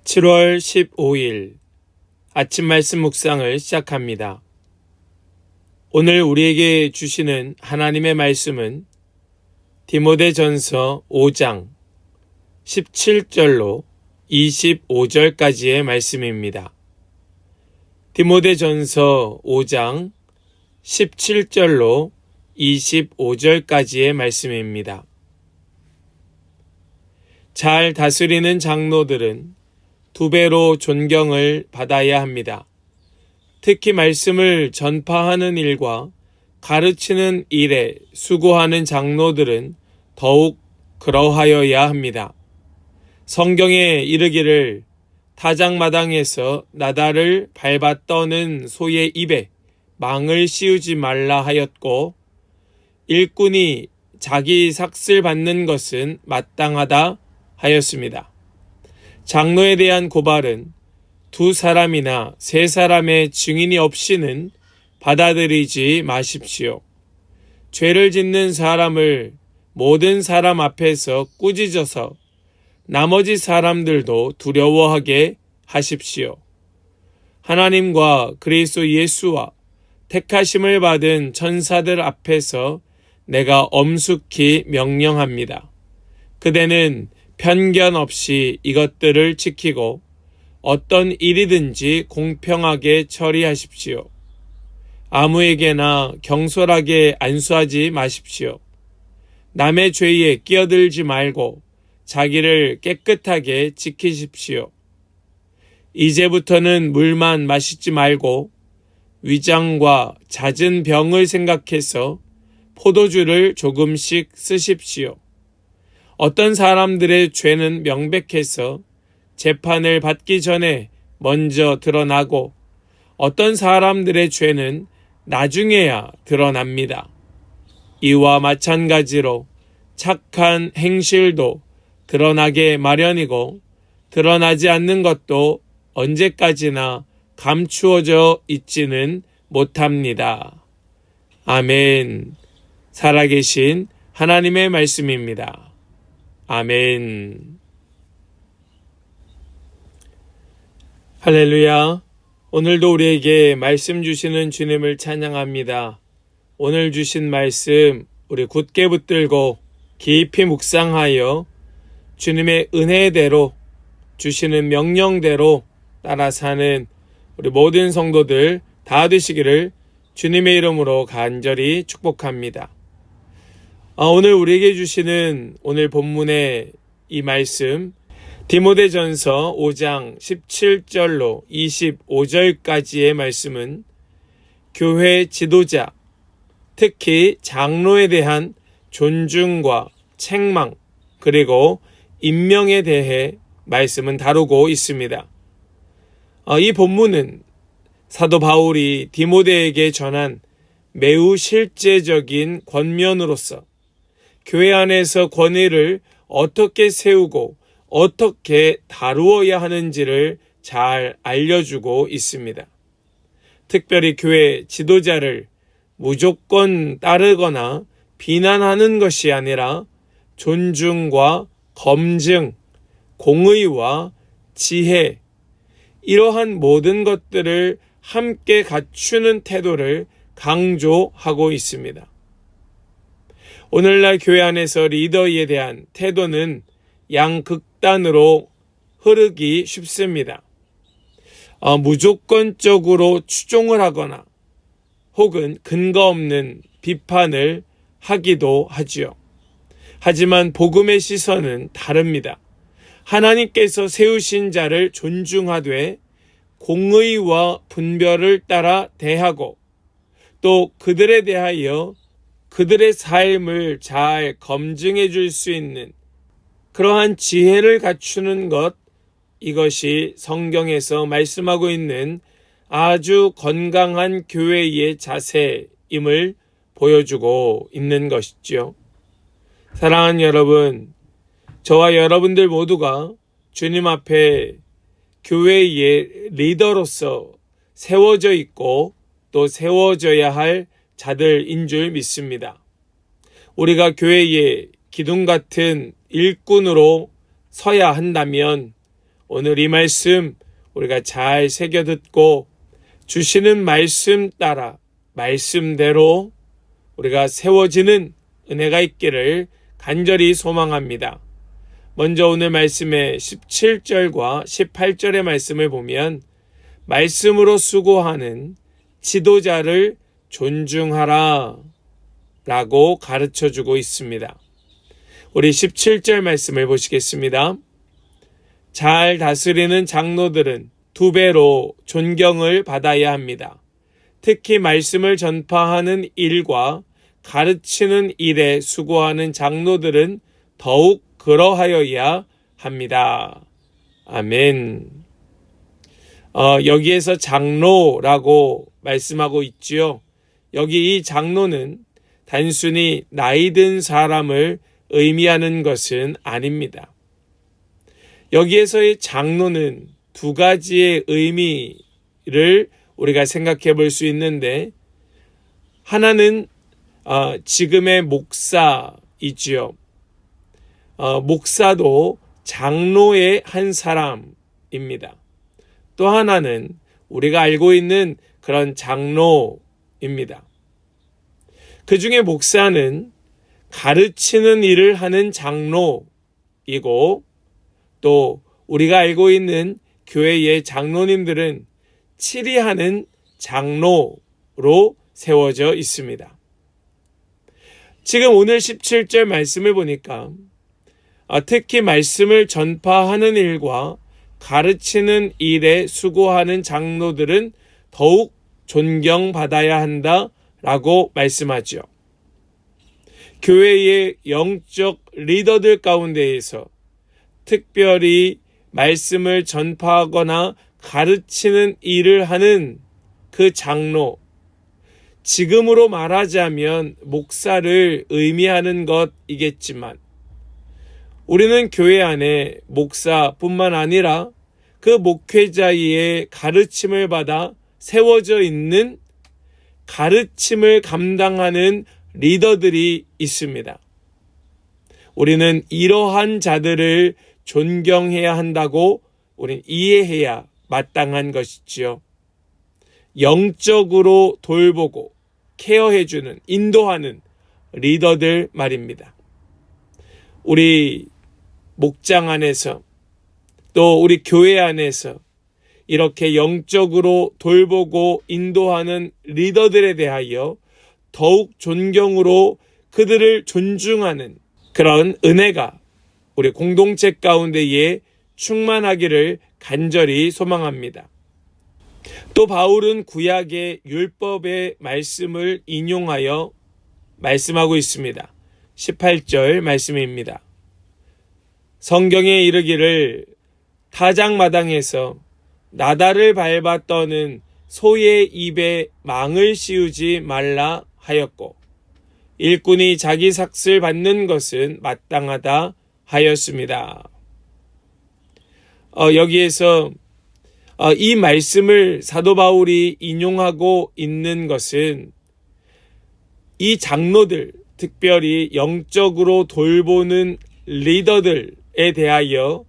7월 15일 아침 말씀 묵상을 시작합니다. 오늘 우리에게 주시는 하나님의 말씀은 디모데전서 5장 17절로 25절까지의 말씀입니다. 디모데전서 5장 17절로 25절까지의 말씀입니다. 잘 다스리는 장로들은 2배로 존경을 받아야 합니다. 특히 말씀을 전파하는 일과 가르치는 일에 수고하는 장로들은 더욱 그러하여야 합니다. 성경에 이르기를 타작마당에서 나달을 밟아 떠는 소의 입에 망을 씌우지 말라 하였고, 일꾼이 자기 삭슬 받는 것은 마땅하다 하였습니다. 장로에 대한 고발은 2사람이나 3사람의 증인이 없이는 받아들이지 마십시오. 죄를 짓는 사람을 모든 사람 앞에서 꾸짖어서 나머지 사람들도 두려워하게 하십시오. 하나님과 그리스도 예수와 택하심을 받은 천사들 앞에서 내가 엄숙히 명령합니다. 그대는 편견 없이 이것들을 지키고 어떤 일이든지 공평하게 처리하십시오. 아무에게나 경솔하게 안수하지 마십시오. 남의 죄에 끼어들지 말고 자기를 깨끗하게 지키십시오. 이제부터는 물만 마시지 말고 위장과 잦은 병을 생각해서 포도주를 조금씩 쓰십시오. 어떤 사람들의 죄는 명백해서 재판을 받기 전에 먼저 드러나고, 어떤 사람들의 죄는 나중에야 드러납니다. 이와 마찬가지로 착한 행실도 드러나게 마련이고, 드러나지 않는 것도 언제까지나 감추어져 있지는 못합니다. 아멘. 살아계신 하나님의 말씀입니다. 아멘. 할렐루야. 오늘도 우리에게 말씀 주시는 주님을 찬양합니다. 오늘 주신 말씀 우리 굳게 붙들고 깊이 묵상하여 주님의 은혜대로, 주시는 명령대로 따라 사는 우리 모든 성도들 다 되시기를 주님의 이름으로 간절히 축복합니다. 오늘 우리에게 주시는 오늘 본문의 이 말씀, 디모데전서 5장 17절로 25절까지의 말씀은 교회 지도자, 특히 장로에 대한 존중과 책망, 그리고 임명에 대해 말씀은 다루고 있습니다. 이 본문은 사도 바울이 디모데에게 전한 매우 실제적인 권면으로서 교회 안에서 권위를 어떻게 세우고 어떻게 다루어야 하는지를 잘 알려주고 있습니다. 특별히 교회 지도자를 무조건 따르거나 비난하는 것이 아니라 존중과 검증, 공의와 지혜, 이러한 모든 것들을 함께 갖추는 태도를 강조하고 있습니다. 오늘날 교회 안에서 리더에 대한 태도는 양극단으로 흐르기 쉽습니다. 무조건적으로 추종을 하거나 혹은 근거 없는 비판을 하기도 하지요. 하지만 복음의 시선은 다릅니다. 하나님께서 세우신 자를 존중하되 공의와 분별을 따라 대하고, 또 그들에 대하여 그들의 삶을 잘 검증해 줄 수 있는 그러한 지혜를 갖추는 것, 이것이 성경에서 말씀하고 있는 아주 건강한 교회의 자세임을 보여주고 있는 것이죠. 사랑하는 여러분, 저와 여러분들 모두가 주님 앞에 교회의 리더로서 세워져 있고 또 세워져야 할 자들인 줄 믿습니다. 우리가 교회의 기둥 같은 일꾼으로 서야 한다면 오늘 이 말씀 우리가 잘 새겨 듣고 주시는 말씀 따라 말씀대로 우리가 세워지는 은혜가 있기를 간절히 소망합니다. 먼저 오늘 말씀의 17절과 18절의 말씀을 보면 말씀으로 수고하는 지도자를 존중하라 라고 가르쳐주고 있습니다. 우리 17절 말씀을 보시겠습니다. 잘 다스리는 장로들은 2배로 존경을 받아야 합니다. 특히 말씀을 전파하는 일과 가르치는 일에 수고하는 장로들은 더욱 그러하여야 합니다. 아멘. 여기에서 장로라고 말씀하고 있지요. 여기 이 장로는 단순히 나이 든 사람을 의미하는 것은 아닙니다. 여기에서의 장로는 2가지의 의미를 우리가 생각해 볼 수 있는데, 하나는 지금의 목사이지요. 목사도 장로의 한 사람입니다. 또 하나는 우리가 알고 있는 그런 장로입니다. 그 중에 목사는 가르치는 일을 하는 장로이고, 또 우리가 알고 있는 교회의 장로님들은 치리하는 장로로 세워져 있습니다. 지금 오늘 17절 말씀을 보니까 특히 말씀을 전파하는 일과 가르치는 일에 수고하는 장로들은 더욱 존경받아야 한다라고 말씀하죠. 교회의 영적 리더들 가운데에서 특별히 말씀을 전파하거나 가르치는 일을 하는 그 장로, 지금으로 말하자면 목사를 의미하는 것이겠지만, 우리는 교회 안에 목사뿐만 아니라 그 목회자의 가르침을 받아 세워져 있는 가르침을 감당하는 리더들이 있습니다. 우리는 이러한 자들을 존경해야 한다고 우리는 이해해야 마땅한 것이지요. 영적으로 돌보고 케어해주는, 인도하는 리더들 말입니다. 우리 목장 안에서 또 우리 교회 안에서 이렇게 영적으로 돌보고 인도하는 리더들에 대하여 더욱 존경으로 그들을 존중하는 그런 은혜가 우리 공동체 가운데에 충만하기를 간절히 소망합니다. 또 바울은 구약의 율법의 말씀을 인용하여 말씀하고 있습니다. 18절 말씀입니다. 성경에 이르기를 타작마당에서 나달을 밟아 떠는 소의 입에 망을 씌우지 말라 하였고, 일꾼이 자기 삭슬 받는 것은 마땅하다 하였습니다. 여기에서 이 말씀을 사도 바울이 인용하고 있는 것은 이 장로들, 특별히 영적으로 돌보는 리더들에 대하여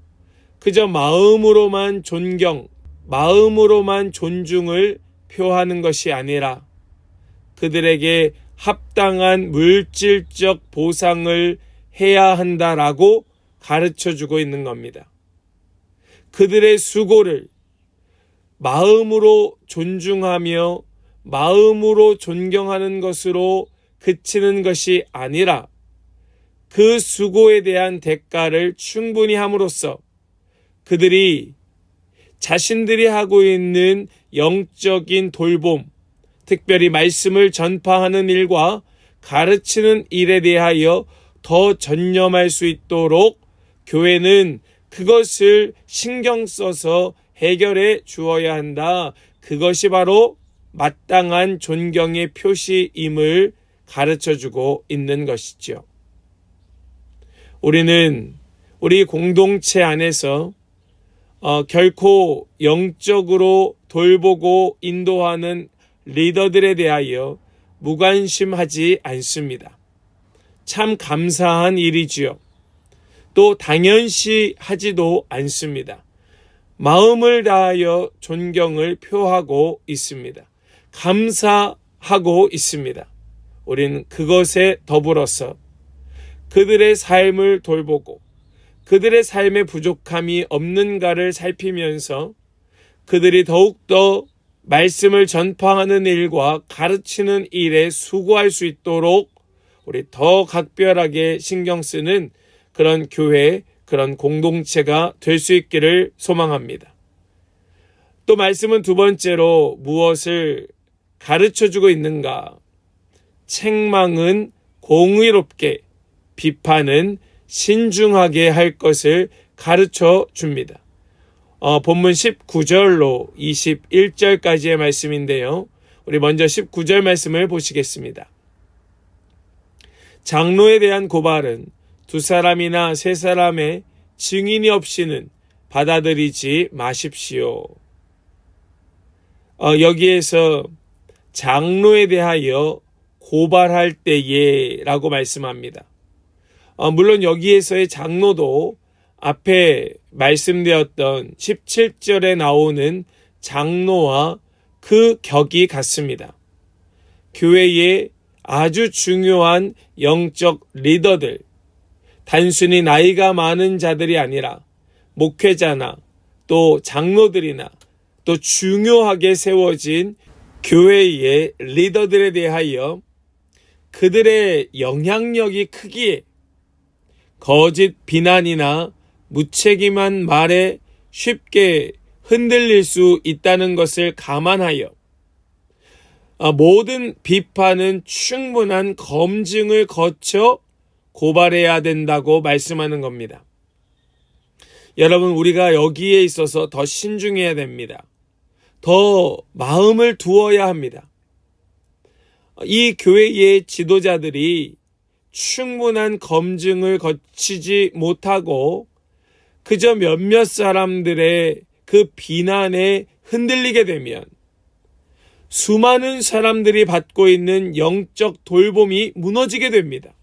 그저 마음으로만 존경, 마음으로만 존중을 표하는 것이 아니라 그들에게 합당한 물질적 보상을 해야 한다라고 가르쳐주고 있는 겁니다. 그들의 수고를 마음으로 존중하며 마음으로 존경하는 것으로 그치는 것이 아니라 그 수고에 대한 대가를 충분히 함으로써 그들이 자신들이 하고 있는 영적인 돌봄, 특별히 말씀을 전파하는 일과 가르치는 일에 대하여 더 전념할 수 있도록 교회는 그것을 신경 써서 해결해 주어야 한다. 그것이 바로 마땅한 존경의 표시임을 가르쳐주고 있는 것이죠. 우리는 우리 공동체 안에서 결코 영적으로 돌보고 인도하는 리더들에 대하여 무관심하지 않습니다. 참 감사한 일이지요. 또 당연시 하지도 않습니다. 마음을 다하여 존경을 표하고 있습니다. 감사하고 있습니다. 우리는 그것에 더불어서 그들의 삶을 돌보고 그들의 삶에 부족함이 없는가를 살피면서 그들이 더욱더 말씀을 전파하는 일과 가르치는 일에 수고할 수 있도록 우리 더 각별하게 신경 쓰는 그런 교회, 그런 공동체가 될 수 있기를 소망합니다. 또 말씀은 두 번째로 무엇을 가르쳐주고 있는가? 책망은 공의롭게, 비판은 신중하게 할 것을 가르쳐 줍니다. 본문 19절로 21절까지의 말씀인데요. 우리 먼저 19절 말씀을 보시겠습니다. 장로에 대한 고발은 두 사람이나 세 사람의 증인이 없이는 받아들이지 마십시오. 여기에서 장로에 대하여 고발할 때에 라고 말씀합니다. 물론 여기에서의 장로도 앞에 말씀되었던 17절에 나오는 장로와 그 격이 같습니다. 교회의 아주 중요한 영적 리더들, 단순히 나이가 많은 자들이 아니라 목회자나 또 장로들이나 또 중요하게 세워진 교회의 리더들에 대하여 그들의 영향력이 크기에 거짓 비난이나 무책임한 말에 쉽게 흔들릴 수 있다는 것을 감안하여 모든 비판은 충분한 검증을 거쳐 고발해야 된다고 말씀하는 겁니다. 여러분, 우리가 여기에 있어서 더 신중해야 됩니다. 더 마음을 두어야 합니다. 이 교회의 지도자들이 충분한 검증을 거치지 못하고 그저 몇몇 사람들의 그 비난에 흔들리게 되면 수많은 사람들이 받고 있는 영적 돌봄이 무너지게 됩니다.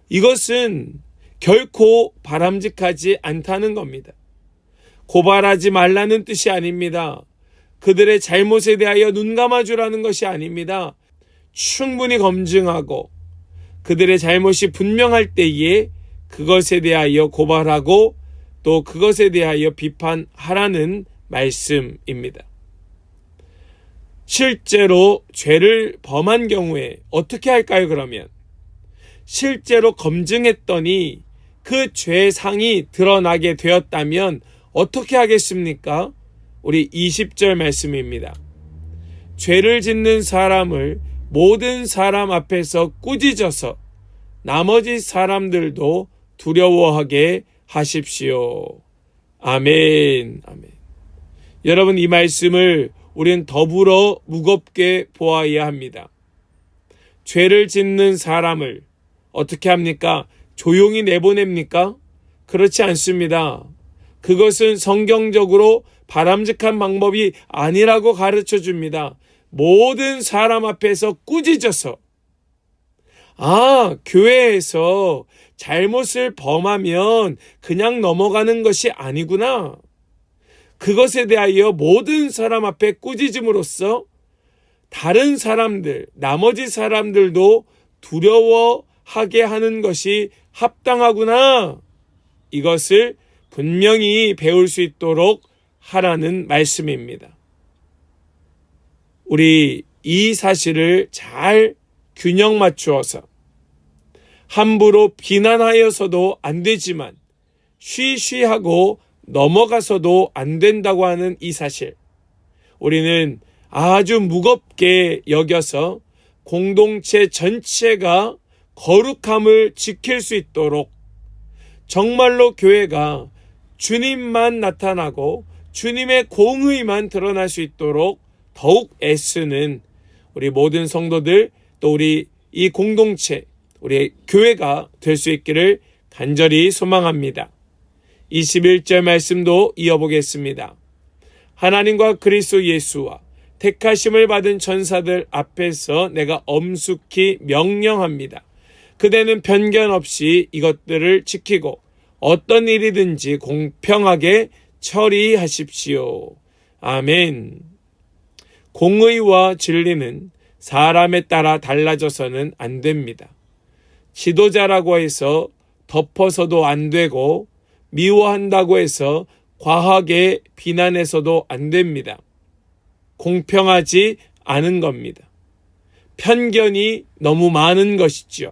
이것은 결코 바람직하지 않다는 겁니다. 고발하지 말라는 뜻이 아닙니다. 그들의 잘못에 대하여 눈 감아주라는 것이 아닙니다. 충분히 검증하고 그들의 잘못이 분명할 때에 그것에 대하여 고발하고 또 그것에 대하여 비판하라는 말씀입니다. 실제로 죄를 범한 경우에 어떻게 할까요, 그러면? 실제로 검증했더니 그 죄상이 드러나게 되었다면 어떻게 하겠습니까? 우리 20절 말씀입니다. 죄를 짓는 사람을 모든 사람 앞에서 꾸짖어서 나머지 사람들도 두려워하게 하십시오. 아멘. 아멘. 여러분, 이 말씀을 우리는 더불어 무겁게 보아야 합니다. 죄를 짓는 사람을 어떻게 합니까? 조용히 내보냅니까? 그렇지 않습니다. 그것은 성경적으로 바람직한 방법이 아니라고 가르쳐 줍니다. 모든 사람 앞에서 꾸짖어서 교회에서 잘못을 범하면 그냥 넘어가는 것이 아니구나. 그것에 대하여 모든 사람 앞에 꾸짖음으로써 다른 사람들, 나머지 사람들도 두려워하게 하는 것이 합당하구나. 이것을 분명히 배울 수 있도록 하라는 말씀입니다. 우리 이 사실을 잘 균형 맞추어서 함부로 비난하여서도 안 되지만 쉬쉬하고 넘어가서도 안 된다고 하는 이 사실, 우리는 아주 무겁게 여겨서 공동체 전체가 거룩함을 지킬 수 있도록 정말로 교회가 주님만 나타나고 주님의 공의만 드러날 수 있도록 더욱 애쓰는 우리 모든 성도들, 또 우리 이 공동체, 우리 교회가 될 수 있기를 간절히 소망합니다. 21절 말씀도 이어보겠습니다. 하나님과 그리스도 예수와 택하심을 받은 천사들 앞에서 내가 엄숙히 명령합니다. 그대는 편견 없이 이것들을 지키고 어떤 일이든지 공평하게 처리하십시오. 아멘. 공의와 진리는 사람에 따라 달라져서는 안 됩니다. 지도자라고 해서 덮어서도 안 되고 미워한다고 해서 과하게 비난해서도 안 됩니다. 공평하지 않은 겁니다. 편견이 너무 많은 것이죠.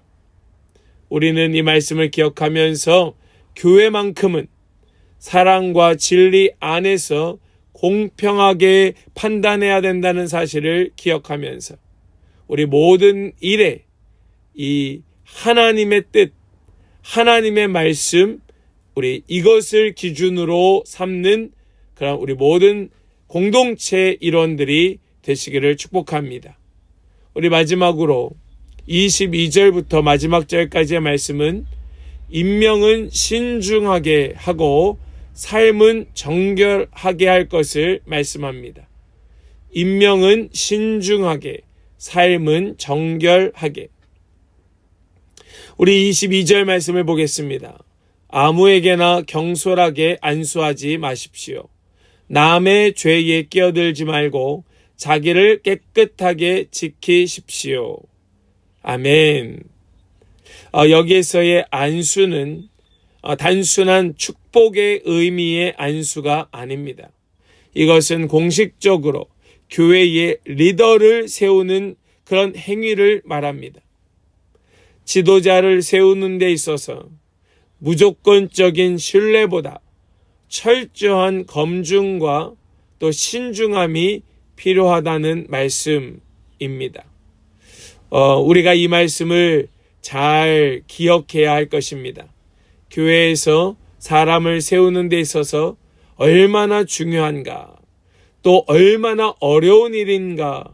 우리는 이 말씀을 기억하면서 교회만큼은 사랑과 진리 안에서 공평하게 판단해야 된다는 사실을 기억하면서 우리 모든 일에 이 하나님의 뜻, 하나님의 말씀, 우리 이것을 기준으로 삼는 그런 우리 모든 공동체 일원들이 되시기를 축복합니다. 우리 마지막으로 22절부터 마지막 절까지의 말씀은 임명은 신중하게 하고 삶은 정결하게 할 것을 말씀합니다. 임명은 신중하게, 삶은 정결하게. 우리 22절 말씀을 보겠습니다. 아무에게나 경솔하게 안수하지 마십시오. 남의 죄에 끼어들지 말고 자기를 깨끗하게 지키십시오. 아멘. 여기에서의 안수는 단순한 축복의 의미의 안수가 아닙니다. 이것은 공식적으로 교회의 리더를 세우는 그런 행위를 말합니다. 지도자를 세우는 데 있어서 무조건적인 신뢰보다 철저한 검증과 또 신중함이 필요하다는 말씀입니다. 우리가 이 말씀을 잘 기억해야 할 것입니다. 교회에서 사람을 세우는 데 있어서 얼마나 중요한가, 또 얼마나 어려운 일인가,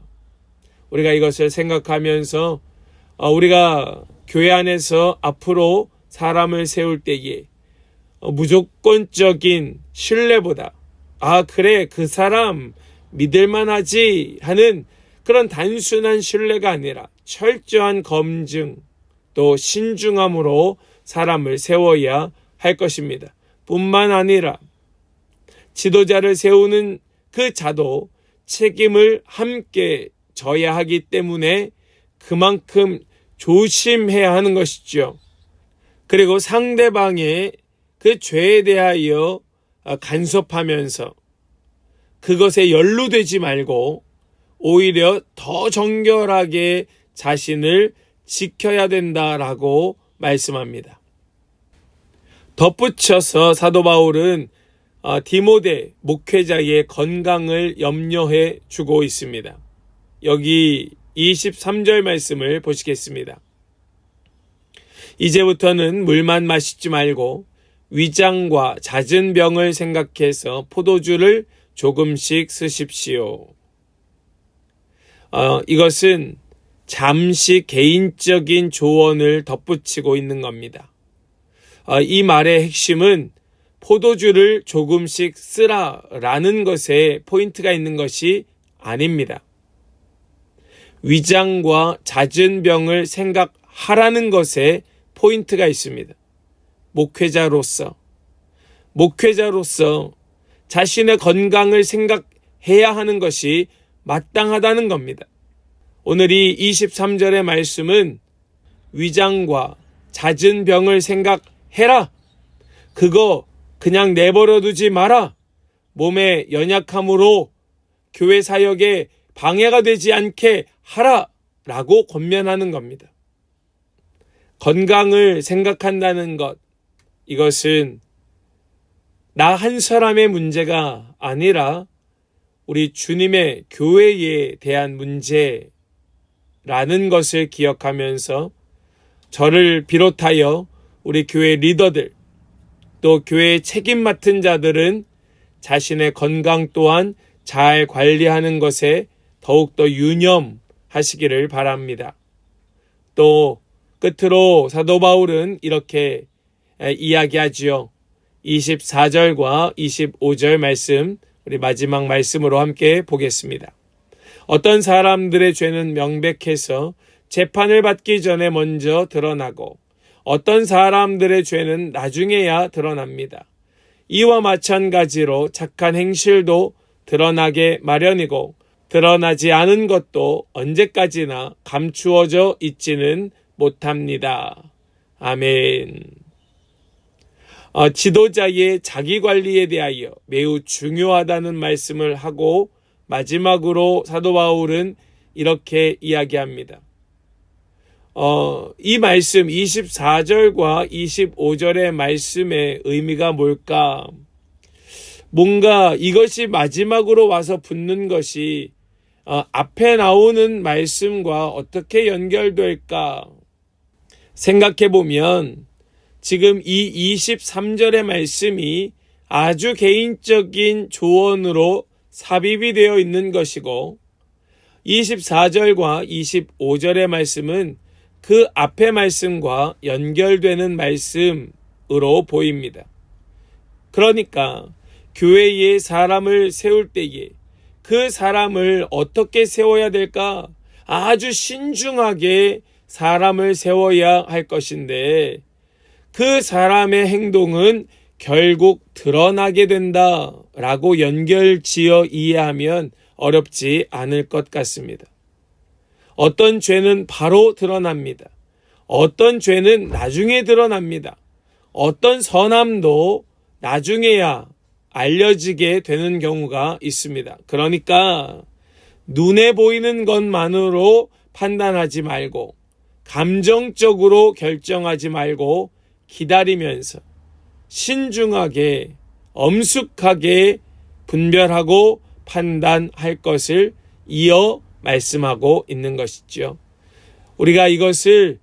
우리가 이것을 생각하면서 우리가 교회 안에서 앞으로 사람을 세울 때에 무조건적인 신뢰보다 그래 그 사람 믿을만하지 하는 그런 단순한 신뢰가 아니라 철저한 검증 또 신중함으로 사람을 세워야 할 것입니다. 뿐만 아니라 지도자를 세우는 그 자도 책임을 함께 져야 하기 때문에 그만큼 조심해야 하는 것이죠. 그리고 상대방의 그 죄에 대하여 간섭하면서 그것에 연루되지 말고 오히려 더 정결하게 자신을 지켜야 된다라고 말씀합니다. 덧붙여서 사도 바울은 디모데 목회자의 건강을 염려해 주고 있습니다. 여기 23절 말씀을 보시겠습니다. 이제부터는 물만 마시지 말고 위장과 잦은 병을 생각해서 포도주를 조금씩 쓰십시오. 이것은 잠시 개인적인 조언을 덧붙이고 있는 겁니다. 이 말의 핵심은 포도주를 조금씩 쓰라라는 것에 포인트가 있는 것이 아닙니다. 위장과 잦은 병을 생각하라는 것에 포인트가 있습니다. 목회자로서 자신의 건강을 생각해야 하는 것이 마땅하다는 겁니다. 오늘 이 23절의 말씀은 위장과 잦은 병을 생각해라. 그거 그냥 내버려 두지 마라. 몸의 연약함으로 교회 사역에 방해가 되지 않게 하라. 라고 권면하는 겁니다. 건강을 생각한다는 것, 이것은 나 한 사람의 문제가 아니라 우리 주님의 교회에 대한 문제라는 것을 기억하면서 저를 비롯하여 우리 교회 리더들 또 교회에 책임 맡은 자들은 자신의 건강 또한 잘 관리하는 것에 더욱더 유념하시기를 바랍니다. 또 끝으로 사도 바울은 이렇게 이야기하지요. 24절과 25절 말씀, 우리 마지막 말씀으로 함께 보겠습니다. 어떤 사람들의 죄는 명백해서 재판을 받기 전에 먼저 드러나고 어떤 사람들의 죄는 나중에야 드러납니다. 이와 마찬가지로 착한 행실도 드러나게 마련이고 드러나지 않은 것도 언제까지나 감추어져 있지는 못합니다. 아멘. 지도자의 자기관리에 대하여 매우 중요하다는 말씀을 하고 마지막으로 사도 바울은 이렇게 이야기합니다. 이 말씀 24절과 25절의 말씀의 의미가 뭘까? 뭔가 이것이 마지막으로 와서 붙는 것이 앞에 나오는 말씀과 어떻게 연결될까? 생각해 보면 지금 이 23절의 말씀이 아주 개인적인 조언으로 삽입이 되어 있는 것이고 24절과 25절의 말씀은 그 앞의 말씀과 연결되는 말씀으로 보입니다. 그러니까 교회에 사람을 세울 때에 그 사람을 어떻게 세워야 될까? 아주 신중하게 사람을 세워야 할 것인데 그 사람의 행동은 결국 드러나게 된다라고 연결지어 이해하면 어렵지 않을 것 같습니다. 어떤 죄는 바로 드러납니다. 어떤 죄는 나중에 드러납니다. 어떤 선함도 나중에야 알려지게 되는 경우가 있습니다. 그러니까 눈에 보이는 것만으로 판단하지 말고 감정적으로 결정하지 말고 기다리면서 신중하게 엄숙하게 분별하고 판단할 것을 이어 말씀하고 있는 것이죠. 우리가 이것을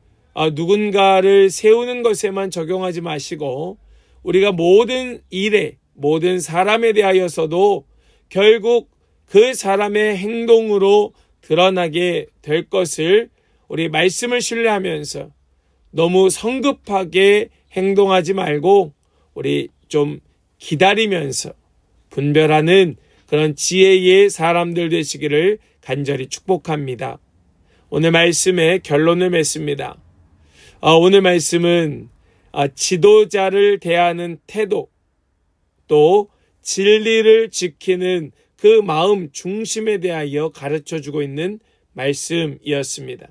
누군가를 세우는 것에만 적용하지 마시고 우리가 모든 일에 모든 사람에 대하여서도 결국 그 사람의 행동으로 드러나게 될 것을 우리 말씀을 신뢰하면서 너무 성급하게 행동하지 말고 우리 좀 기다리면서 분별하는 그런 지혜의 사람들 되시기를 간절히 축복합니다. 오늘 말씀의 결론을 맺습니다. 오늘 말씀은 지도자를 대하는 태도 또 진리를 지키는 그 마음 중심에 대하여 가르쳐주고 있는 말씀이었습니다.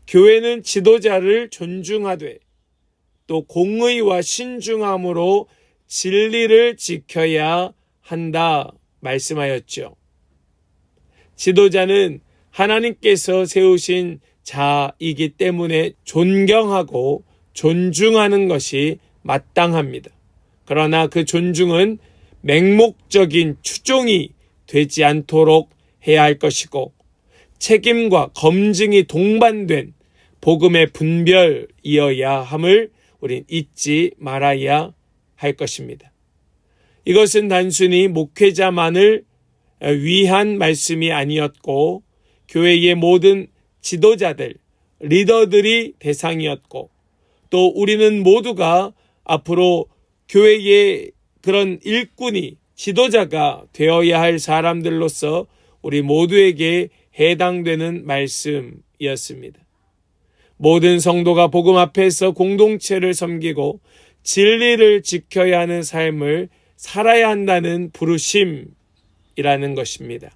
교회는 지도자를 존중하되 또 공의와 신중함으로 진리를 지켜야 한다 말씀하였죠. 지도자는 하나님께서 세우신 자이기 때문에 존경하고 존중하는 것이 마땅합니다. 그러나 그 존중은 맹목적인 추종이 되지 않도록 해야 할 것이고 책임과 검증이 동반된 복음의 분별이어야 함을 우린 잊지 말아야 할 것입니다. 이것은 단순히 목회자만을 위한 말씀이 아니었고 교회의 모든 지도자들, 리더들이 대상이었고 또 우리는 모두가 앞으로 교회의 그런 일꾼이 지도자가 되어야 할 사람들로서 우리 모두에게 해당되는 말씀이었습니다. 모든 성도가 복음 앞에서 공동체를 섬기고 진리를 지켜야 하는 삶을 살아야 한다는 부르심이라는 것입니다.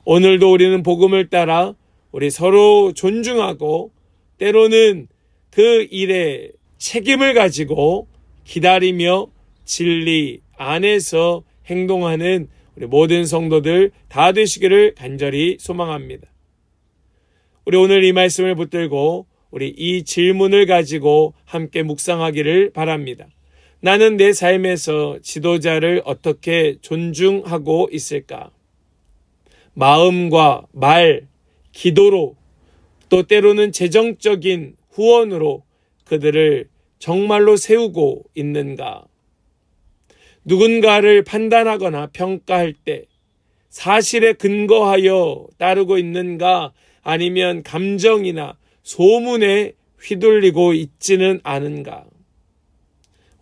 오늘도 우리는 복음을 따라 우리 서로 존중하고 때로는 그 일에 책임을 가지고 기다리며 진리 안에서 행동하는 우리 모든 성도들 다 되시기를 간절히 소망합니다. 우리 오늘 이 말씀을 붙들고 우리 이 질문을 가지고 함께 묵상하기를 바랍니다. 나는 내 삶에서 지도자를 어떻게 존중하고 있을까? 마음과 말, 기도로 또 때로는 재정적인 후원으로 그들을 정말로 세우고 있는가? 누군가를 판단하거나 평가할 때 사실에 근거하여 따르고 있는가? 아니면 감정이나 소문에 휘둘리고 있지는 않은가?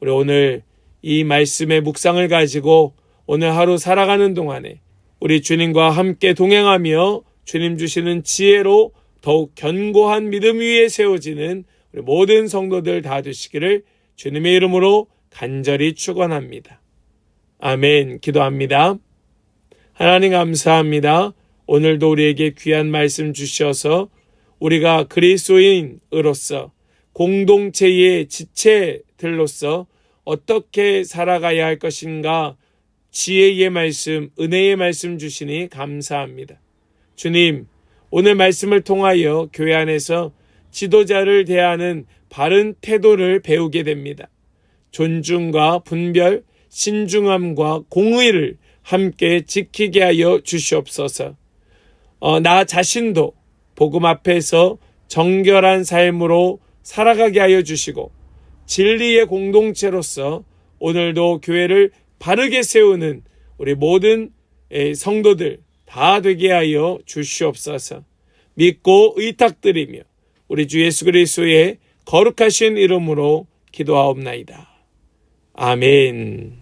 우리 오늘 이 말씀의 묵상을 가지고 오늘 하루 살아가는 동안에 우리 주님과 함께 동행하며 주님 주시는 지혜로 더욱 견고한 믿음 위에 세워지는 우리 모든 성도들 다 되시기를 주님의 이름으로 간절히 축원합니다. 아멘. 기도합니다. 하나님 감사합니다. 오늘도 우리에게 귀한 말씀 주셔서 우리가 그리스도인으로서 공동체의 지체들로서 어떻게 살아가야 할 것인가 지혜의 말씀, 은혜의 말씀 주시니 감사합니다. 주님, 오늘 말씀을 통하여 교회 안에서 지도자를 대하는 바른 태도를 배우게 됩니다. 존중과 분별, 신중함과 공의를 함께 지키게 하여 주시옵소서. 나 자신도 복음 앞에서 정결한 삶으로 살아가게 하여 주시고 진리의 공동체로서 오늘도 교회를 바르게 세우는 우리 모든 성도들 다 되게 하여 주시옵소서. 믿고 의탁드리며 우리 주 예수 그리스도의 거룩하신 이름으로 기도하옵나이다. 아멘.